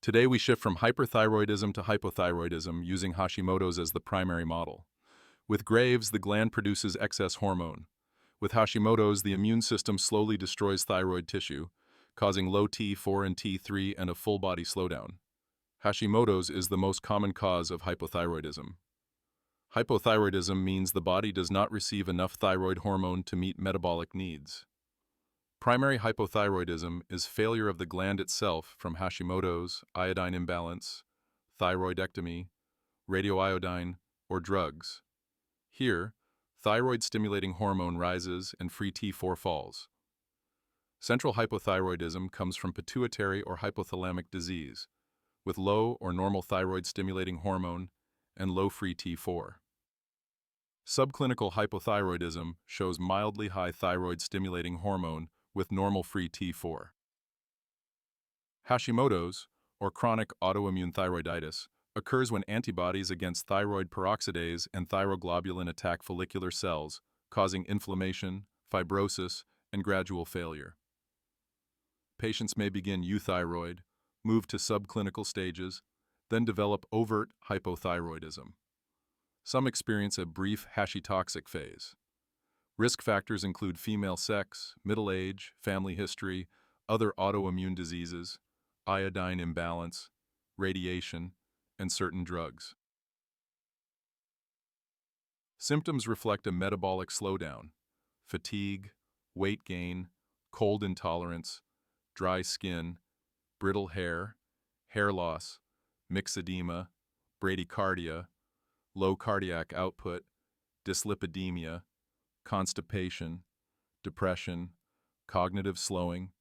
Today we shift from hyperthyroidism to hypothyroidism using Hashimoto's as the primary model. With Graves, the gland produces excess hormone. With Hashimoto's, the immune system slowly destroys thyroid tissue, causing low T4 and T3 and a full-body slowdown. Hashimoto's is the most common cause of hypothyroidism. Hypothyroidism means the body does not receive enough thyroid hormone to meet metabolic needs. Primary hypothyroidism is failure of the gland itself from Hashimoto's, iodine imbalance, thyroidectomy, radioiodine, or drugs. Here, thyroid-stimulating hormone rises and free T4 falls. Central hypothyroidism comes from pituitary or hypothalamic disease, with low or normal thyroid-stimulating hormone and low free T4. Subclinical hypothyroidism shows mildly high thyroid-stimulating hormone with normal free T4. Hashimoto's, or chronic autoimmune thyroiditis, occurs when antibodies against thyroid peroxidase and thyroglobulin attack follicular cells, causing inflammation, fibrosis, and gradual failure. Patients may begin euthyroid, move to subclinical stages, then develop overt hypothyroidism. Some experience a brief hashitoxic phase. Risk factors include female sex, middle age, family history, other autoimmune diseases, iodine imbalance, radiation, and certain drugs. Symptoms reflect a metabolic slowdown, fatigue, weight gain, cold intolerance, dry skin, brittle hair loss, myxedema, bradycardia, low cardiac output, dyslipidemia, constipation, depression, cognitive slowing,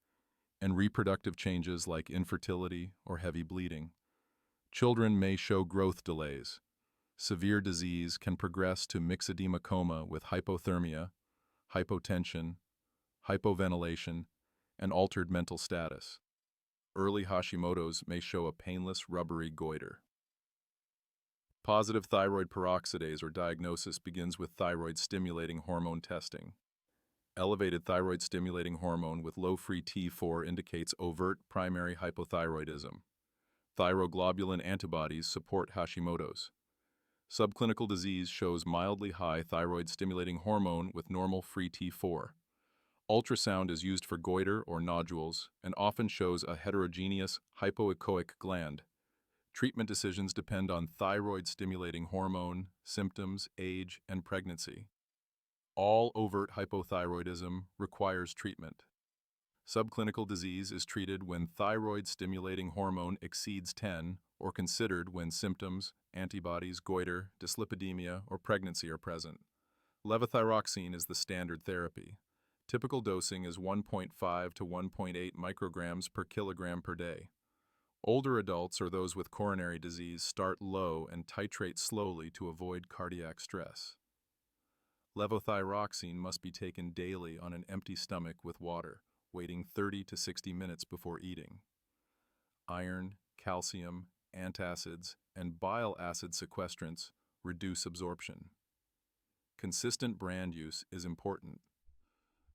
and reproductive changes like infertility or heavy bleeding. Children may show growth delays. Severe disease can progress to myxedema coma with hypothermia, hypotension, hypoventilation, and altered mental status. Early Hashimoto's may show a painless, rubbery goiter. Positive thyroid peroxidase or diagnosis begins with thyroid-stimulating hormone testing. Elevated thyroid-stimulating hormone with low free T4 indicates overt primary hypothyroidism. Thyroglobulin antibodies support Hashimoto's. Subclinical disease shows mildly high thyroid-stimulating hormone with normal free T4. Ultrasound is used for goiter or nodules and often shows a heterogeneous hypoechoic gland. Treatment decisions depend on thyroid-stimulating hormone, symptoms, age, and pregnancy. All overt hypothyroidism requires treatment. Subclinical disease is treated when thyroid-stimulating hormone exceeds 10 or considered when symptoms, antibodies, goiter, dyslipidemia, or pregnancy are present. Levothyroxine is the standard therapy. Typical dosing is 1.5 to 1.8 micrograms per kilogram per day. Older adults or those with coronary disease start low and titrate slowly to avoid cardiac stress. Levothyroxine must be taken daily on an empty stomach with water, waiting 30 to 60 minutes before eating. Iron, calcium, antacids, and bile acid sequestrants reduce absorption. Consistent brand use is important.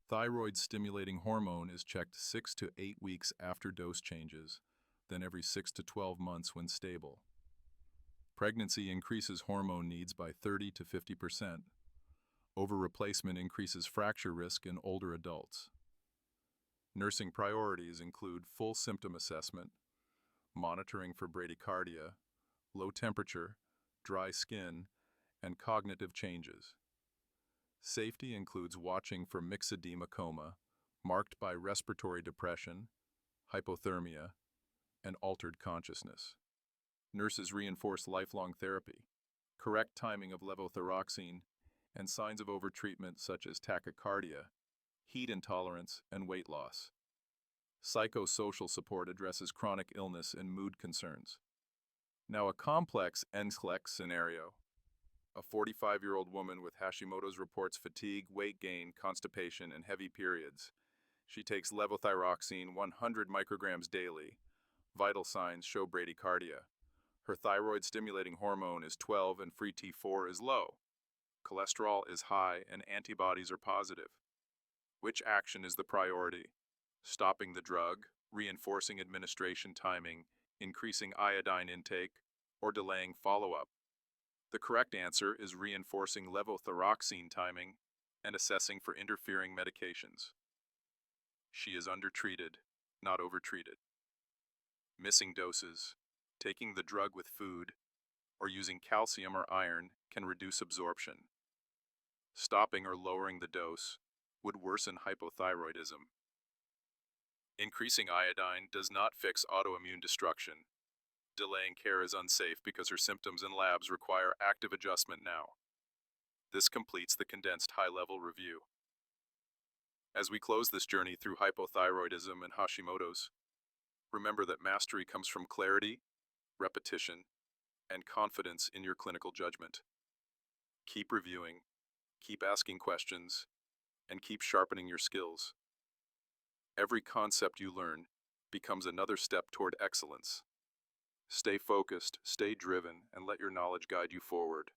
Thyroid-stimulating hormone is checked 6 to 8 weeks after dose changes, then every 6 to 12 months when stable. Pregnancy increases hormone needs by 30 to 50%. Over-replacement increases fracture risk in older adults. Nursing priorities include full symptom assessment, monitoring for bradycardia, low temperature, dry skin, and cognitive changes. Safety includes watching for myxedema coma, marked by respiratory depression, hypothermia, and altered consciousness. Nurses reinforce lifelong therapy, correct timing of levothyroxine, and signs of overtreatment such as tachycardia, heat intolerance, and weight loss. Psychosocial support addresses chronic illness and mood concerns. Now, a complex NCLEX scenario. A 45-year-old woman with Hashimoto's reports fatigue, weight gain, constipation, and heavy periods. She takes levothyroxine 100 micrograms daily. Vital signs show bradycardia. Her thyroid-stimulating hormone is 12 and free T4 is low. Cholesterol is high and antibodies are positive. Which action is the priority? Stopping the drug, reinforcing administration timing, increasing iodine intake, or delaying follow-up. The correct answer is reinforcing levothyroxine timing and assessing for interfering medications. She is undertreated, not overtreated. Missing doses, taking the drug with food, or using calcium or iron can reduce absorption. Stopping or lowering the dose would worsen hypothyroidism. Increasing iodine does not fix autoimmune destruction. Delaying care is unsafe because her symptoms and labs require active adjustment now. This completes the condensed high-level review. As we close this journey through hypothyroidism and Hashimoto's, remember that mastery comes from clarity, repetition, and confidence in your clinical judgment. Keep reviewing, keep asking questions, and keep sharpening your skills. Every concept you learn becomes another step toward excellence. Stay focused, stay driven, and let your knowledge guide you forward.